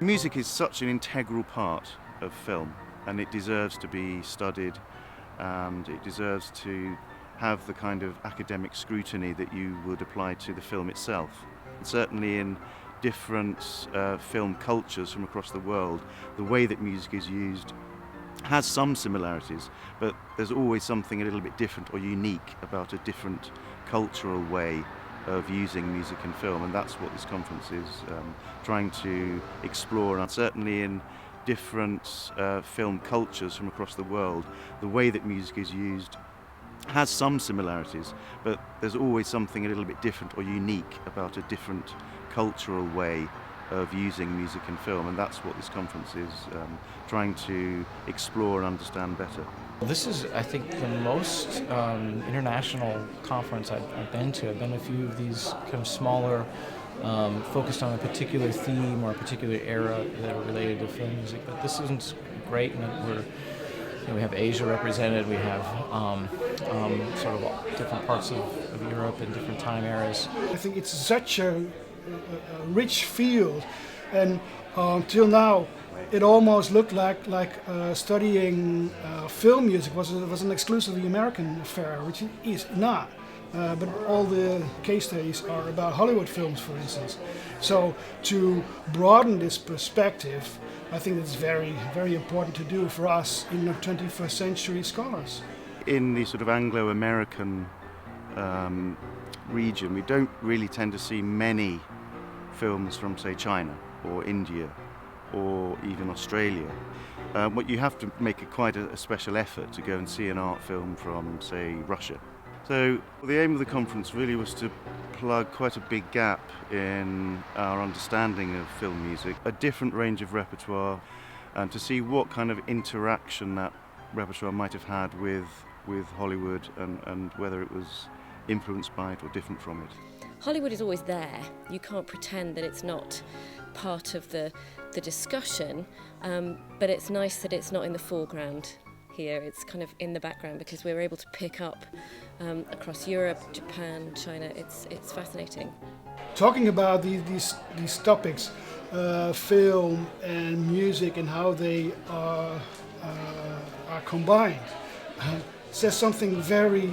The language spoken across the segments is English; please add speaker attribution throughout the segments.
Speaker 1: Music is such an integral part of film, and it deserves to be studied, and it deserves to have the kind of academic scrutiny that you would apply to the film itself. Certainly in different film cultures from across the world, the way that music is used has some similarities, but there's always something a little bit different or unique about a different cultural way of using music in film, and that's what this conference is trying to explore. And certainly in different film cultures from across the world, the way that music is used has some similarities, but there's always something a little bit different or unique about a different cultural way of using music in film, and that's what this conference is trying to explore and understand better.
Speaker 2: This is, I think, the most international conference I've been to. I've been to a few of these kind of smaller, focused on a particular theme or a particular era that are related to film music. But this isn't great, and we have Asia represented. We have sort of different parts of Europe and different time eras.
Speaker 3: I think it's such a rich field, and till now, it almost looked like studying film music was an exclusively American affair, which it is not. But all the case studies are about Hollywood films, for instance. So to broaden this perspective, I think it's very, very important to do for us in the 21st century scholars.
Speaker 1: In the sort of Anglo-American region, we don't really tend to see many films from, say, China or India or even Australia. What you have to make quite a special effort to go and see an art film from, say, Russia. So the aim of the conference really was to plug quite a big gap in our understanding of film music, a different range of repertoire, and to see what kind of interaction that repertoire might have had with Hollywood, and whether it was influenced by it or different from it.
Speaker 4: Hollywood is always there. You can't pretend that it's not part of the discussion, but it's nice that it's not in the foreground here. It's kind of in the background because we're able to pick up across Europe, Japan, China. It's fascinating.
Speaker 3: Talking about these topics, film and music and how they are combined, says something very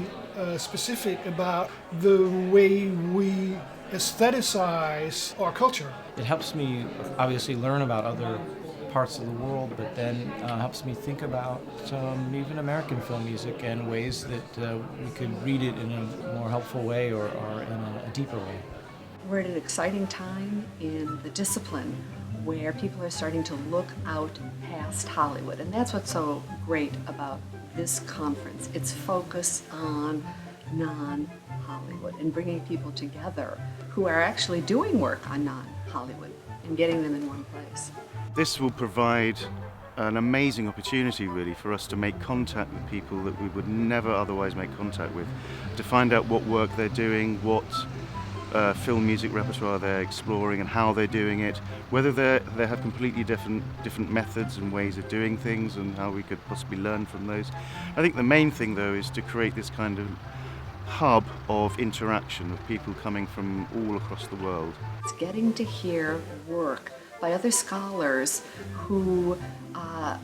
Speaker 3: specific about the way we aestheticize our culture.
Speaker 2: It helps me obviously learn about other parts of the world, but then helps me think about even American film music and ways that we could read it in a more helpful way or in a deeper way.
Speaker 5: We're at an exciting time in the discipline where people are starting to look out past Hollywood, and that's what's so great about this conference. Its focus on non-Hollywood and bringing people together who are actually doing work on non-Hollywood and getting them in one place.
Speaker 1: This will provide an amazing opportunity really for us to make contact with people that we would never otherwise make contact with, to find out what work they're doing, what film music repertoire they're exploring and how they're doing it, whether they have completely different methods and ways of doing things and how we could possibly learn from those. I think the main thing though is to create this kind of hub of interaction of people coming from all across the world.
Speaker 5: It's getting to hear work by other scholars who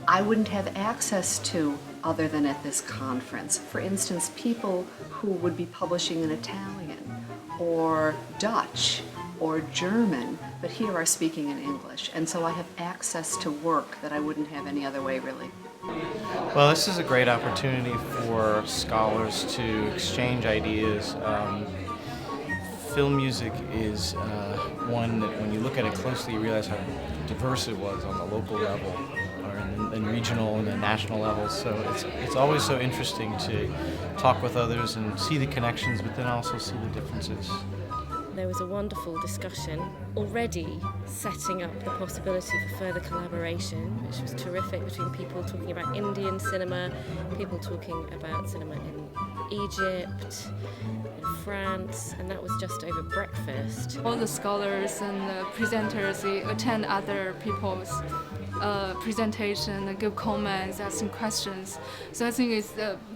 Speaker 5: I wouldn't have access to other than at this conference. For instance, people who would be publishing in Italian or Dutch or German, but here are speaking in English. And so I have access to work that I wouldn't have any other way, really.
Speaker 2: Well, this is a great opportunity for scholars to exchange ideas. Film music is one that when you look at it closely, you realize how diverse it was on the local level or in regional and then national levels. So it's always so interesting to talk with others and see the connections, but then also see the differences.
Speaker 4: There was a wonderful discussion already setting up the possibility for further collaboration, which was terrific, between people talking about Indian cinema, people talking about cinema in Egypt, in France, and that was just over breakfast.
Speaker 6: All the scholars and the presenters, they attend other people's presentation, give comments, asking questions. So I think it's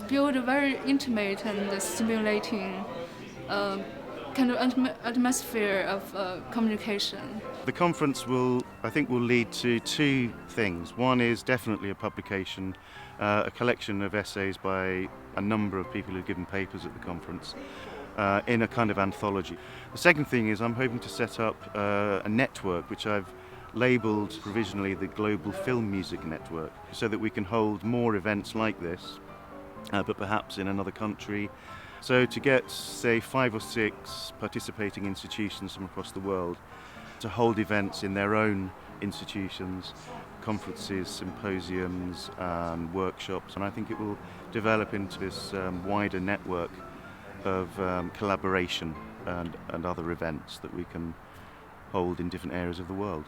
Speaker 6: build a very intimate and stimulating kind of atmosphere of communication.
Speaker 1: The conference I think, will lead to two things. One is definitely a publication, a collection of essays by a number of people who've given papers at the conference in a kind of anthology. The second thing is I'm hoping to set up a network which I've labelled provisionally the Global Film Music Network, so that we can hold more events like this, but perhaps in another country. So to get, say, 5 or 6 participating institutions from across the world to hold events in their own institutions, conferences, symposiums, and workshops, and I think it will develop into this wider network of collaboration and other events that we can hold in different areas of the world.